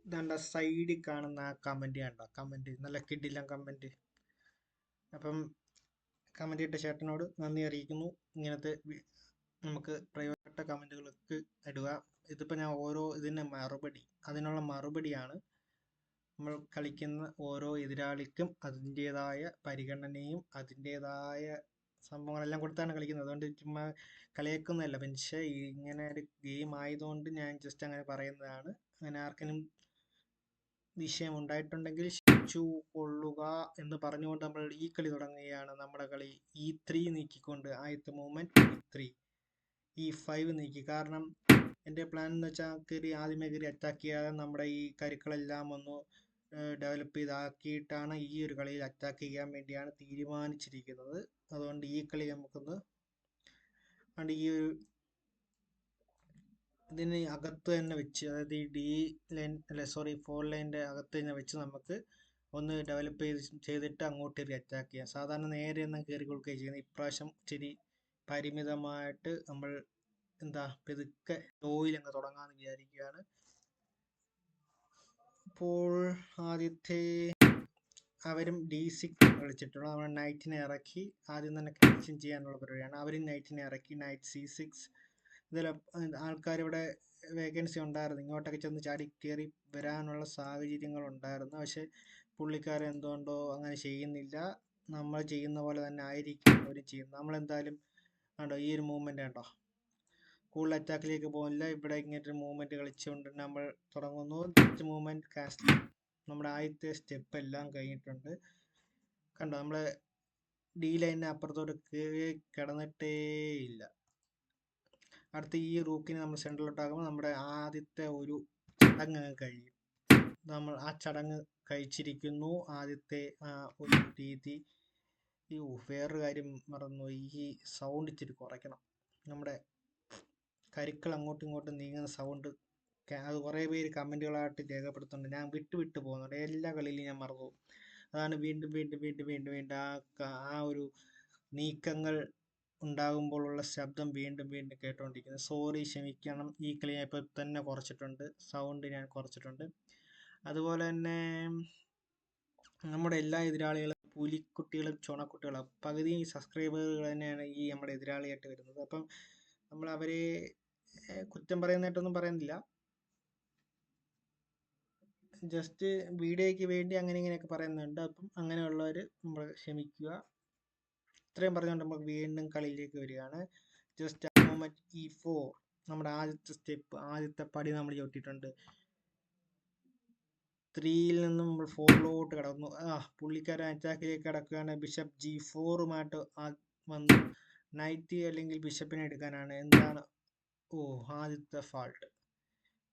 ഇതാണ്ട സൈഡിൽ കാണുന്ന ആ കമന്റ് കണ്ടോ? കമന്റ് നല്ല കിടിലൻ കമന്റ്. അപ്പം കമന്റ് ഇട്ട ചേട്ടനോട് നന്ദി അറിയിക്കുന്നു. ഇങ്ങനത്തെ നമുക്ക് പ്രയോജനപ്പെട്ട കമന്റുകളൊക്കെ ഇടുക. ഇതിപ്പോൾ ഞാൻ ഓരോ അതിനുള്ള മറുപടിയാണ്. നമ്മൾ കളിക്കുന്ന ഓരോ എതിരാളിക്കും അതിൻ്റെതായ പരിഗണനയും അതിൻ്റെതായ സംഭവങ്ങളെല്ലാം കൊടുത്താണ് കളിക്കുന്നത്. അതുകൊണ്ട് ചുമ്മാ കളിയാക്കുന്നതല്ല. പക്ഷേ ഇങ്ങനെ ഒരു ഗെയിം ആയതുകൊണ്ട് ഞാൻ ജസ്റ്റ് അങ്ങനെ പറയുന്നതാണ്. അങ്ങനെ ആർക്കെങ്കിലും വിഷയം ഉണ്ടായിട്ടുണ്ടെങ്കിൽ ക്ഷമിച്ചു കൊള്ളുക എന്ന് പറഞ്ഞുകൊണ്ട് നമ്മൾ ഈ കളി തുടങ്ങുകയാണ്. നമ്മുടെ കളി E3 നീക്കിക്കൊണ്ട്, ആദ്യത്തെ മൂവ്മെന്റ് E3, E5 നീക്കി. കാരണം എൻ്റെ പ്ലാൻ എന്ന് വെച്ചാൽ ആദ്യമേ കയറി അറ്റാക്ക് ചെയ്യാതെ നമ്മുടെ ഈ കരുക്കളെല്ലാം ഒന്ന് ഡെവലപ്പ് ചെയ്താക്കിയിട്ടാണ് ഈ ഒരു കളിയിൽ അറ്റാക്ക് ചെയ്യാൻ വേണ്ടിയാണ് തീരുമാനിച്ചിരിക്കുന്നത്. അതുകൊണ്ട് ഈ കളി നമുക്കൊന്ന് ഈ ഒരു ഇതിന് അകത്ത് തന്നെ വെച്ച്, അതായത് ഈ ഫോർ ലൈൻ്റെ അകത്ത് തന്നെ വെച്ച് നമുക്ക് ഒന്ന് ഡെവലപ്പ് ചെയ്തിട്ട് അങ്ങോട്ട് കയറി അറ്റാക്ക് ചെയ്യാം. സാധാരണ നേരെ ഒന്നും കയറി കൊടുക്കുകയും ചെയ്യുന്നത്. ഇപ്രാവശ്യം ഇച്ചിരി പരിമിതമായിട്ട് നമ്മൾ പെതുക്കെ ലോയിൽ അങ്ങ് തുടങ്ങാമെന്ന് വിചാരിക്കുകയാണ്. അപ്പോൾ ആദ്യത്തെ അവരും D6 കളിച്ചിട്ടുള്ള നമ്മൾ നൈറ്റിനെ ഇറക്കി ആദ്യം തന്നെ കണക്ഷൻ ചെയ്യാനുള്ള പരിപാടിയാണ്. അവരും നൈറ്റിനെ ഇറക്കി, നൈറ്റ് C6. ഇതിൽ ആൾക്കാർ ഇവിടെ വേക്കൻസി ഉണ്ടായിരുന്നു, ഇങ്ങോട്ടൊക്കെ ചെന്ന് ചാടി കയറി വരാനുള്ള സാഹചര്യങ്ങൾ ഉണ്ടായിരുന്നു. പക്ഷെ പുള്ളിക്കാരൻ എന്തുകൊണ്ടോ അങ്ങനെ ചെയ്യുന്നില്ല. നമ്മൾ ചെയ്യുന്ന പോലെ തന്നെ ആയിരിക്കും അവർ ചെയ്യുന്നത്. നമ്മളെന്തായാലും കണ്ടോ ഈ ഒരു മൂവ്മെന്റ് കണ്ടോ, കൂടുതൽ അറ്റാക്കിലേക്ക് പോകുന്നില്ല. ഇവിടെ ഇങ്ങനത്തെ മൂവ്മെന്റ് കളിച്ചുകൊണ്ട് നമ്മൾ തുടങ്ങുന്നു. Movement cast. നമ്മുടെ ആദ്യത്തെ സ്റ്റെപ്പ് എല്ലാം കഴിഞ്ഞിട്ടുണ്ട്. കണ്ടോ, നമ്മളെ D ലൈനിന് അപ്പുറത്തോട്ട് കിടന്നിട്ടേ ഇല്ല. അടുത്ത ഈ റൂക്കിനെ നമ്മൾ സെൻട്രലോട്ടാകുമ്പോൾ നമ്മുടെ ആദ്യത്തെ ഒരു ചടങ്ങ് കഴിയും. നമ്മൾ ആ ചടങ്ങ് കഴിച്ചിരിക്കുന്നു. ആദ്യത്തെ ഒരു രീതി. വേറൊരു കാര്യം മറന്നു, ഈ സൗണ്ട് ഇച്ചിരി കുറയ്ക്കണം. നമ്മുടെ കരുക്കൾ അങ്ങോട്ടും ഇങ്ങോട്ടും നീങ്ങുന്ന സൗണ്ട് അത് കുറേ പേര് കമൻറ്റുകളായിട്ട് രേഖപ്പെടുത്തുന്നുണ്ട്. ഞാൻ വിട്ടു പോകുന്നുണ്ട്. എല്ലാ കളിയിലും ഞാൻ മറന്നു. അതാണ് വീണ്ടും ആ ഒരു നീക്കങ്ങൾ ഉണ്ടാകുമ്പോഴുള്ള ശബ്ദം വീണ്ടും കേട്ടുകൊണ്ടിരിക്കുന്നത്. സോറി, ക്ഷമിക്കണം. ഈ കളി ഞാൻ ഇപ്പോൾ തന്നെ കുറച്ചിട്ടുണ്ട്, സൗണ്ട് ഞാൻ കുറച്ചിട്ടുണ്ട്. അതുപോലെ തന്നെ നമ്മുടെ എല്ലാ എതിരാളികളും പുലിക്കുട്ടികളും ചുണക്കുട്ടികളും പകുതി സബ്സ്ക്രൈബറുകൾ തന്നെയാണ് ഈ നമ്മുടെ എതിരാളിയായിട്ട് വരുന്നത്. അപ്പം നമ്മൾ അവരെ കുറ്റം പറയുന്നതായിട്ടൊന്നും പറയുന്നില്ല. ജസ്റ്റ് വീഡിയോയ്ക്ക് വേണ്ടി അങ്ങനെ ഇങ്ങനെയൊക്കെ പറയുന്നുണ്ട്. അപ്പം അങ്ങനെയുള്ളവർ നമ്മൾ ക്ഷമിക്കുക. ഇത്രയും പറഞ്ഞുകൊണ്ട് നമുക്ക് വീണ്ടും കളിയിലേക്ക് വരികയാണ്. ജസ്റ്റ് മൂവ്മെന്റ് E4, നമ്മുടെ ആദ്യത്തെ സ്റ്റെപ്പ്, ആദ്യത്തെ പടി നമ്മൾ ചവിട്ടിയിട്ടുണ്ട്. 3യിൽ നിന്നും നമ്മൾ 4ലോട്ട് കിടക്കുന്നു. പുള്ളിക്കാരൻ അറ്റാക്കിലേക്ക് കിടക്കുകയാണ്. ബിഷപ്പ് G4മായിട്ട് വന്നു. നൈറ്റ് അല്ലെങ്കിൽ ബിഷപ്പിനെ എടുക്കാനാണ്. ആദ്യത്തെ ഫാൾട്ട്,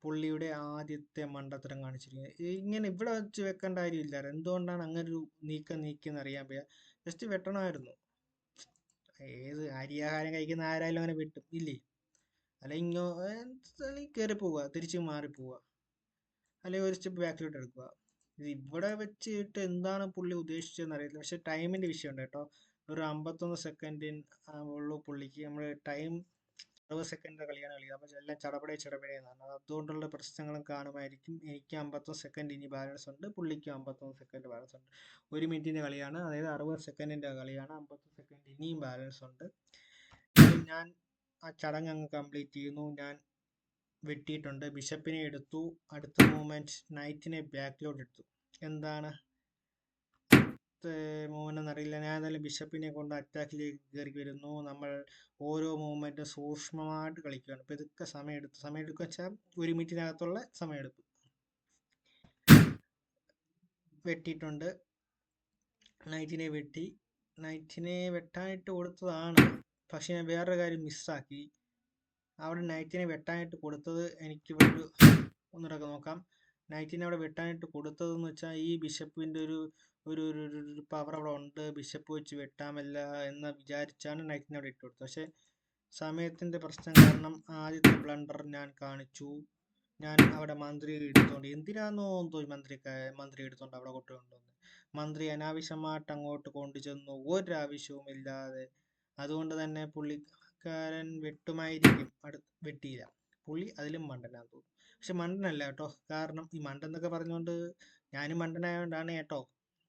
പുള്ളിയുടെ ആദ്യത്തെ മണ്ടത്തരം കാണിച്ചിരിക്കുന്നത്. ഇങ്ങനെ ഇവിടെ വെച്ച് വെക്കേണ്ട കാര്യമില്ല. എന്തുകൊണ്ടാണ് അങ്ങനെ ഒരു നീക്കിയെന്ന് അറിയാൻ വയ്യ. ജസ്റ്റ് വെട്ടണമായിരുന്നു. ഏത് അരിയാഹാരം കഴിക്കുന്ന ആരായാലും അങ്ങനെ വെട്ടും ഇല്ലേ? അല്ലെങ്കിൽ കയറി പോവുക, തിരിച്ച് മാറിപ്പോവുക, അല്ലെങ്കിൽ ഒരു സ്റ്റെപ്പ് ബാക്കിലോട്ട് എടുക്കുക. ഇത് ഇവിടെ വെച്ചിട്ട് എന്താണ് പുള്ളി ഉദ്ദേശിച്ചതെന്ന് അറിയില്ല. പക്ഷെ ടൈമിന്റെ വിഷയമുണ്ട് കേട്ടോ. ഒരു 51 സെക്കൻഡ് ഉള്ളൂ പുള്ളിക്ക്. നമ്മൾ ടൈം 60 സെക്കൻഡിന്റെ കളിയാണ് കളിക്കുക. അപ്പം എല്ലാം ചടപടേ എന്നാണ്. അതുകൊണ്ടുള്ള പ്രശ്നങ്ങളും കാണുമായിരിക്കും. എനിക്ക് 51 സെക്കൻഡ് ഇനി ബാലൻസ് ഉണ്ട്, പുള്ളിക്ക് 51 സെക്കൻഡ് ബാലൻസ് ഉണ്ട്. 1 മിനിറ്റിന്റെ കളിയാണ്, അതായത് 60 സെക്കൻഡിന്റെ കളിയാണ്. 50 സെക്കൻഡ് ഇനിയും ബാലൻസ് ഉണ്ട്. ഞാൻ ആ ചടങ്ങ് അങ്ങ് കംപ്ലീറ്റ് ചെയ്യുന്നു. ഞാൻ വെട്ടിയിട്ടുണ്ട്, ബിഷപ്പിനെ എടുത്തു. അടുത്ത മൂവ്മെന്റ് നൈറ്റിനെ ബാക്കിലോട്ട് എടുത്തു. എന്താണ് മൂവ്മെന്റ് എന്നറിയില്ല. ഞാൻ എന്തായാലും ബിഷപ്പിനെ കൊണ്ട് അറ്റാക്കിലേക്ക് കയറി വരുന്നു. നമ്മൾ ഓരോ മൂവ്മെന്റും സൂക്ഷ്മമായിട്ട് കളിക്കുകയാണ്. ഇപ്പൊ ഇതൊക്കെ സമയമെടുക്കുക വെച്ചാൽ 1 മിനിറ്റിനകത്തുള്ള സമയമെടുക്കും. വെട്ടിയിട്ടുണ്ട്, നൈറ്റിനെ വെട്ടി. നൈറ്റിനെ വെട്ടാനായിട്ട് കൊടുത്തതാണ്, പക്ഷെ ഞാൻ വേറൊരു കാര്യം മിസ്സാക്കി. അവിടെ നൈറ്റിനെ വെട്ടാനായിട്ട് കൊടുത്തത് എനിക്ക് ഒന്നുകൂടെ നോക്കാം. നൈറ്റിനെ അവിടെ വെട്ടാനായിട്ട് കൊടുത്തതെന്ന് വെച്ചാൽ ഈ ബിഷപ്പിന്റെ ഒരു പവർ അവിടെ ഉണ്ട്, ബിഷപ്പ് വെച്ച് വെട്ടാമല്ല എന്ന് വിചാരിച്ചാണ് നൈറ്റിനെ അവിടെ ഇട്ട് കൊടുത്തത്. പക്ഷെ സമയത്തിന്റെ പ്രശ്നം കാരണം ആദ്യത്തെ ബ്ലണ്ടർ ഞാൻ കാണിച്ചു. ഞാൻ അവിടെ മന്ത്രി എടുത്തോണ്ട്, എന്തിനാന്നോ മന്ത്രി എടുത്തോണ്ട് അവിടെ കൊണ്ടുവന്നു. മന്ത്രി അനാവശ്യമായിട്ട് അങ്ങോട്ട് കൊണ്ടുചെന്നു, ഒരാവശ്യവും ഇല്ലാതെ. അതുകൊണ്ട് തന്നെ പുള്ളിക്കാരൻ വെട്ടുമായിരിക്കും, വെട്ടിയില്ല. പുള്ളി അതിലും മണ്ടനാന്ന് തോന്നുന്നു. പക്ഷെ മണ്ടനല്ല കേട്ടോ. കാരണം ഈ മണ്ടൻ എന്നൊക്കെ പറഞ്ഞുകൊണ്ട് ഞാനും മണ്ടനായോണ്ടാണ് കേട്ടോ.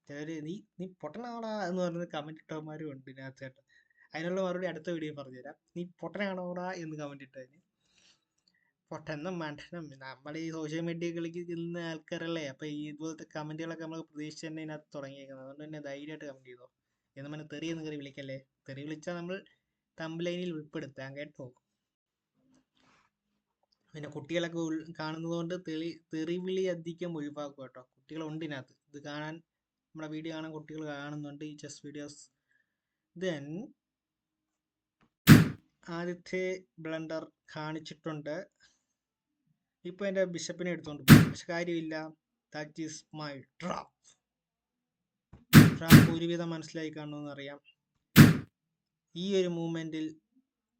ചിലര് നീ പൊട്ടനാണോടാ എന്ന് പറഞ്ഞ് കമന്റ് ഇട്ടവന്മാരും ഉണ്ട് ഇതിനകത്ത് കേട്ടോ. അതിനുള്ള മറുപടി അടുത്ത വീഡിയോ പറഞ്ഞുതരാം. നീ പൊട്ടനാണോടാ എന്ന് കമന്റ് ഇട്ടതിന്. പൊട്ടനും മണ്ടനും നമ്മൾ ഈ സോഷ്യൽ മീഡിയകളിലേക്ക് ചെല്ലുന്ന ആൾക്കാരല്ലേ. അപ്പൊ ഈ ഇതുപോലത്തെ കമന്റുകളൊക്കെ നമ്മൾ പ്രതീക്ഷിച്ച് തന്നെ ഇതിനകത്ത് തുടങ്ങിയേക്കുന്നത്. അതുകൊണ്ട് തന്നെ ധൈര്യമായിട്ട് കമന്റ് ചെയ്തോ. എന്ന് പറഞ്ഞ് തെറിയെന്ന് കയറി വിളിക്കല്ലേ. തെറി വിളിച്ചാൽ നമ്മൾ തംബ്ലൈനിൽ ഉൾപ്പെടുത്താം കേട്ടോ. പിന്നെ കുട്ടികളൊക്കെ കാണുന്നത് കൊണ്ട് തെറിവിളി അധികം ഒഴിവാക്കുക കേട്ടോ. കുട്ടികളുണ്ട് ഇതിനകത്ത്. ഇത് കാണാൻ, നമ്മുടെ വീഡിയോ കാണാൻ കുട്ടികൾ കാണുന്നുണ്ട് ഈ ചെസ് വീഡിയോസ്. ദെൻ ആദ്യത്തെ ബ്ലണ്ടർ കാണിച്ചിട്ടുണ്ട്. ഇപ്പൊ എന്റെ ബിഷപ്പിനെ എടുത്തോണ്ട് പോകും. പക്ഷെ കാര്യമില്ല. That is my trap. Trap ഒരുവിധം മനസ്സിലായി കാണുമെന്ന് അറിയാം. ഈ ഒരു മൂവ്മെന്റിൽ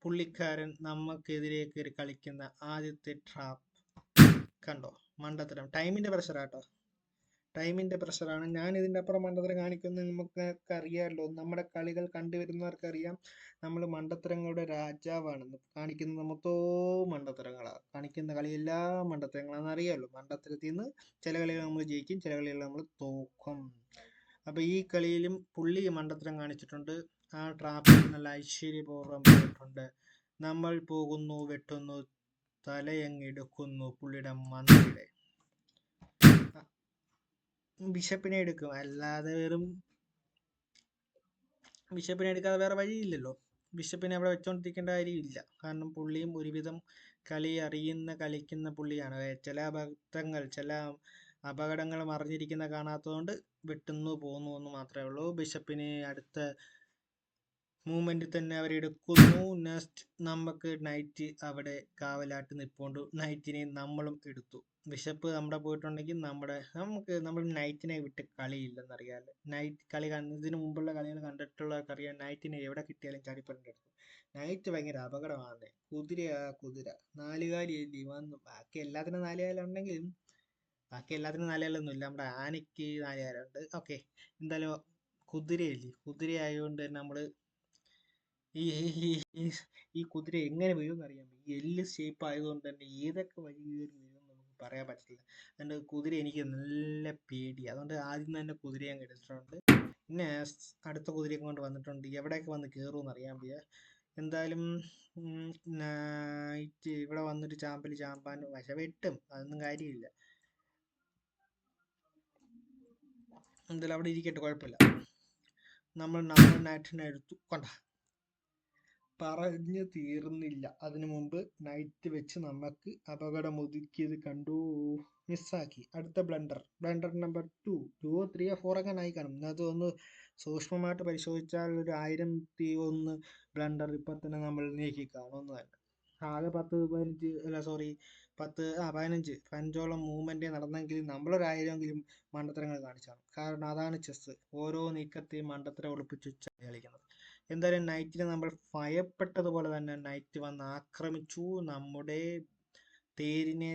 പുള്ളിക്കാരൻ നമുക്കെതിരെ കയറി കളിക്കുന്ന ആദ്യത്തെ ട്രാപ്പ് കണ്ടോ. മണ്ടത്തരം. ടൈമിന്റെ പ്രഷറാട്ടോ. ടൈമിന്റെ പ്രഷറാണ്. ഞാൻ ഇതിന്റെ അപ്പുറം മണ്ടത്തരം കാണിക്കുന്നത് നമുക്കൊക്കെ അറിയാമല്ലോ. നമ്മുടെ കളികൾ കണ്ടുവരുന്നവർക്കറിയാം നമ്മൾ മണ്ടത്തരങ്ങളുടെ രാജാവാണെന്ന്. കാണിക്കുന്നത് മൊത്തവും മണ്ടത്തരങ്ങളാണ്. കാണിക്കുന്ന കളിയെല്ലാം മണ്ടത്തരങ്ങളാണെന്ന് അറിയാമല്ലോ. മണ്ടത്തരത്തിൽ നിന്ന് ചില കളികൾ നമ്മൾ ജയിക്കും, ചില കളികൾ നമ്മൾ തോക്കും. അപ്പൊ ഈ കളിയിലും പുള്ളി മണ്ടത്തരം കാണിച്ചിട്ടുണ്ട്. ആ ട്രാപ്പിൽ നല്ല ഐശ്വര്യപൂർവ്വം പോയിട്ടുണ്ട്. നമ്മൾ പോകുന്നു, വെട്ടുന്നു, തലയങ്ങെടുക്കുന്നു പുള്ളിയുടെ മന്ത്രിയുടെ. ബിഷപ്പിനെ എടുക്കും. അല്ലാതെ വെറും ബിഷപ്പിനെ എടുക്കാതെ വേറെ വഴിയില്ലല്ലോ. ബിഷപ്പിനെ അവിടെ വെച്ചോണ്ടിരിക്കേണ്ട കാര്യമില്ല. കാരണം പുള്ളിയും ഒരുവിധം കളി അറിയുന്ന കളിക്കുന്ന പുള്ളിയാണ്. ചില അപകടങ്ങൾ മറിഞ്ഞിരിക്കുന്ന കാണാത്തതുകൊണ്ട് വെട്ടുന്നു പോകുന്നു എന്ന് മാത്രമേ ഉള്ളൂ. ബിഷപ്പിനെ അടുത്ത മൂവ്മെന്റിൽ തന്നെ അവരെടുക്കുന്നു. നെക്സ്റ്റ് നമുക്ക് നൈറ്റ് അവിടെ കാവലാട്ട് നിൽപ്പുണ്ട്. നൈറ്റിനെ നമ്മളും എടുത്തു. ബിഷപ്പ് നമ്മുടെ പോയിട്ടുണ്ടെങ്കിൽ നമ്മൾ നൈറ്റിനെ വിട്ട് കളിയില്ലെന്നറിയാമല്ലോ. നൈറ്റ് കളി ഇതിനു മുമ്പുള്ള കളികൾ കണ്ടിട്ടുള്ളവർക്കറിയാം. നൈറ്റിനെ എവിടെ കിട്ടിയാലും ചാടിപ്പറണ്ടെടുക്കും. നൈറ്റ് ഭയങ്കര അപകടമാണ്. കുതിര നാലുകാലി വന്നു. ബാക്കി എല്ലാത്തിനും നാലുകാലുണ്ടെങ്കിലും ബാക്കി എല്ലാത്തിനും നാലുകാലൊന്നുമില്ല. നമ്മുടെ ആനയ്ക്ക് നാലുകാലുണ്ട്. ഓക്കെ, എന്തായാലും കുതിരയായതുകൊണ്ട് തന്നെ നമ്മള് ഈ കുതിര എങ്ങനെ വീഴുമെന്ന് അറിയാം. ഈ എല്ല് ഷേപ്പ് ആയതുകൊണ്ട് തന്നെ ഏതൊക്കെ വഴി കയറി വീഴുമെന്ന് നമുക്ക് പറയാൻ പറ്റില്ല. അതുകൊണ്ട് കുതിര എനിക്ക് നല്ല പേടി. അതുകൊണ്ട് ആദ്യം തന്നെ കുതിരയെ അങ്ങ് എടുത്തിട്ടുണ്ട്. പിന്നെ അടുത്ത കുതിരയൊക്കെ കൊണ്ട് വന്നിട്ടുണ്ട്. എവിടെയൊക്കെ വന്ന് കയറുമെന്ന് അറിയാൻ വയ്യ. എന്തായാലും നൈറ്റ് ഇവിടെ വന്നിട്ട് ചാമ്പാൻ വെട്ടും. അതൊന്നും കാര്യമില്ല. എന്തായാലും അവിടെ ഇരിക്കട്ടെ, കുഴപ്പമില്ല. നമ്മൾ നൈറ്റിനെ എടുത്തു. പറഞ്ഞു തീർന്നില്ല. അതിനു മുമ്പ് നൈറ്റ് വെച്ച് നമുക്ക് അപകടം ഒതുക്കിയത് കണ്ടു. മിസ്സാക്കി. അടുത്ത ബ്ലണ്ടർ നമ്പർ 2, 3 4 ഒക്കെ ആയി കാണും. അത് ഒന്ന് സൂക്ഷ്മമായിട്ട് പരിശോധിച്ചാൽ ഒരു 1001 ബ്ലണ്ടർ ഇപ്പൊ തന്നെ നമ്മൾ നീക്കി കാണുമെന്ന് തന്നെ. ആകെ 15ഓളം മൂവ്മെന്റ് നടന്നെങ്കിലും നമ്മളൊരു 1000എങ്കിലും മണ്ടത്തരങ്ങൾ കാണിച്ചാണ്. കാരണം അതാണ് ചെസ്. ഓരോ നീക്കത്തെയും മണ്ടത്തരം ഒളിപ്പിച്ച് കളിക്കുന്നത്. എന്തായാലും നൈറ്റിനെ നമ്മൾ ഭയപ്പെട്ടതുപോലെ തന്നെ നൈറ്റ് വന്ന് ആക്രമിച്ചു. നമ്മുടെ തേരിനെ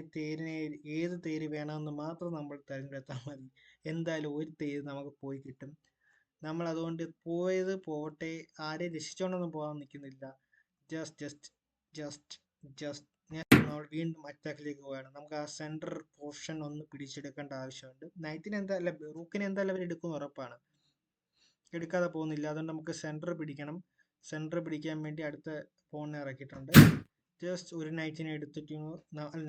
ഏത് തേര് വേണമെന്ന് മാത്രം നമ്മൾ തിരഞ്ഞെടുത്താൽ മതി. എന്തായാലും ഒരു തേര് നമുക്ക് പോയി കിട്ടും. നമ്മൾ അതുകൊണ്ട് പോവട്ടെ. ആരെയും രക്ഷിച്ചോണ്ടൊന്നും പോകാൻ നിൽക്കുന്നില്ല. ജസ്റ്റ് നമ്മൾ വീണ്ടും അറ്റാക്കിലേക്ക് പോവുകയാണ്. നമുക്ക് ആ സെന്റർ പോർഷൻ ഒന്ന് പിടിച്ചെടുക്കേണ്ട ആവശ്യമുണ്ട്. റൂക്കിനെ എന്തായാലും അവർ എടുക്കുന്ന ഉറപ്പാണ്. എടുക്കാതെ പോകുന്നില്ല. അതുകൊണ്ട് നമുക്ക് സെന്റർ പിടിക്കണം. സെന്റർ പിടിക്കാൻ വേണ്ടി അടുത്ത പോണിനെ ഇറക്കിയിട്ടുണ്ട്. ജസ്റ്റ് ഒരു നൈറ്റിനെ എടുത്തിട്ട്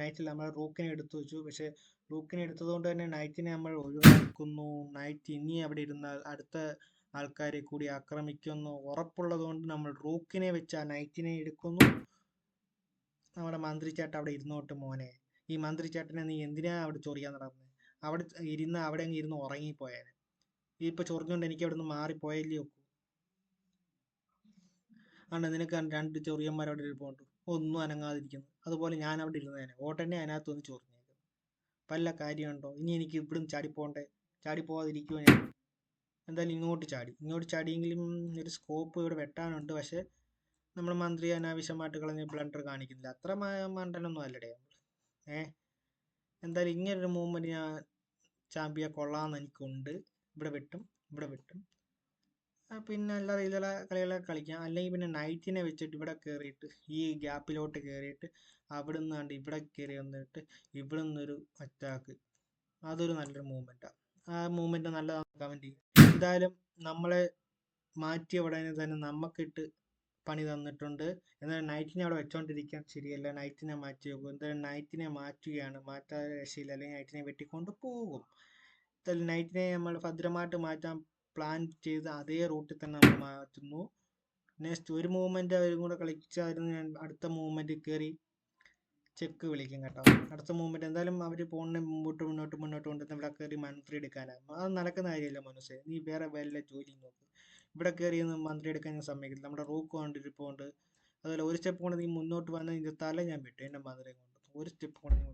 നൈറ്റിൽ നമ്മൾ റൂക്കിനെ എടുത്തു വെച്ചു. പക്ഷെ റൂക്കിനെ എടുത്തതുകൊണ്ട് തന്നെ നൈറ്റിനെ നമ്മൾ ഒഴിവാക്കുന്നു. നൈറ്റ് ഇനി അവിടെ ഇരുന്നാൽ അടുത്ത ആൾക്കാരെ കൂടി ആക്രമിക്കുന്നു ഉറപ്പുള്ളത് കൊണ്ട് നമ്മൾ റൂക്കിനെ വെച്ച് ആ നൈറ്റിനെ എടുക്കുന്നു. നമ്മുടെ മന്ത്രിച്ചാട്ട അവിടെ ഇരുന്നോട്ട് മോനെ. ഈ മന്ത്രിച്ചാട്ടനെ നീ എന്തിനാ അവിടെ ചൊറിയാൻ നടന്നത്? അവിടെ അങ്ങ് ഇരുന്ന് ഉറങ്ങിപ്പോയാനെ. ഇപ്പൊ ചൊറിഞ്ഞോണ്ട് എനിക്ക് അവിടെ നിന്ന് മാറിപ്പോയല്ലേ ഒക്കൂ. ആണ് നിനക്ക് 2 ചൊറിയന്മാർ അവിടെ ഇരിപ്പുണ്ട്, ഒന്നും അനങ്ങാതിരിക്കുന്നു. അതുപോലെ ഞാൻ അവിടെ ഇരുന്നേനെ. ഓട്ടനെ അതിനകത്ത് ഒന്ന് ചൊറിഞ്ഞേക്കുന്നു. വല്ല കാര്യമുണ്ടോ? ഇനി എനിക്ക് ഇവിടുന്ന് ചാടി പോവാതിരിക്കുമോ ഞാൻ? എന്തായാലും ഇങ്ങോട്ട് ചാടിയെങ്കിലും ഒരു സ്കോപ്പ് ഇവിടെ വെട്ടാനുണ്ട്. പക്ഷെ നമ്മൾ മന്ത്രി അനാവശ്യമായിട്ട് കളഞ്ഞ ബ്ലണ്ടർ കാണിക്കുന്നില്ല. അത്ര മണ്ടനൊന്നും അല്ലടേ നമ്മൾ. എന്തായാലും ഇങ്ങനൊരു മൂവ്മെന്റ് ഞാൻ ചാമ്പ്യൻ കൊള്ളാമെന്ന് എനിക്കുണ്ട്. ഇവിടെ വെട്ടും. പിന്നെ അല്ലാതെ ഇതിലുള്ള കളികളൊക്കെ കളിക്കാം. അല്ലെങ്കിൽ പിന്നെ നൈറ്റിനെ വെച്ചിട്ട് ഇവിടെ കയറിയിട്ട് ഈ ഗ്യാപ്പിലോട്ട് കയറിയിട്ട് അവിടെ നിന്നാണ്ട് ഇവിടെ കയറി വന്നിട്ട് ഇവിടെ നിന്നൊരു അറ്റാക്ക്. അതൊരു നല്ലൊരു മൂവ്മെൻറ്റാണ്. ആ മൂവ്മെൻറ്റ് നല്ലതാണ്, കമൻറ്റ് ചെയ്യും. എന്തായാലും നമ്മളെ മാറ്റിയ ഉടനെ തന്നെ നമുക്കിട്ട് പണി തന്നിട്ടുണ്ട്. എന്നാലും നൈറ്റിനെ അവിടെ വെച്ചോണ്ടിരിക്കാൻ ശരിയല്ല. നൈറ്റിനെ മാറ്റി വെക്കും. എന്തായാലും നൈറ്റിനെ മാറ്റുകയാണ്. മാറ്റാതെ രക്ഷയില്ല, അല്ലെങ്കിൽ നൈറ്റിനെ വെട്ടിക്കൊണ്ട് പോകും. എന്തായാലും നൈറ്റിനെ നമ്മൾ ഭദ്രമായിട്ട് മാറ്റാൻ പ്ലാൻ ചെയ്ത് അതേ റൂട്ടിൽ തന്നെ നമ്മൾ മാറ്റുന്നു. നെക്സ്റ്റ് ഒരു മൂവ്മെൻറ്റ് അവരും കൂടെ കളിച്ചായിരുന്നു. ഞാൻ അടുത്ത മൂവ്മെൻറ്റ് കയറി ചെക്ക് വിളിക്കും കേട്ടോ. അടുത്ത മൂവ്മെൻറ്റ് എന്തായാലും അവർ പോണിനെ മുന്നോട്ട് കൊണ്ടുവന്ന് ഇവിടെ കയറി മന്ത്രി എടുക്കാനാണ്. അത് നടക്കുന്ന കാര്യമല്ല മനസ്സേ. നീ വേറെ വല്ല ജോലി നോക്ക്. ഇവിടെ കയറി ഒന്ന് മന്ത്രി എടുക്കാൻ ഞാൻ സമ്മതിക്കില്ല. നമ്മുടെ റൂക്ക് കൊണ്ടിരിപ്പുണ്ട്. അതുപോലെ ഒരു സ്റ്റെപ്പ് കൊണ്ട് നീ മുന്നോട്ട് വന്നാൽ നിന്റെ തല ഞാൻ വിട്ടു, എൻ്റെ മന്ത്രിയെ കൊണ്ട്. ഒരു സ്റ്റെപ്പ് കൊണ്ട് നീ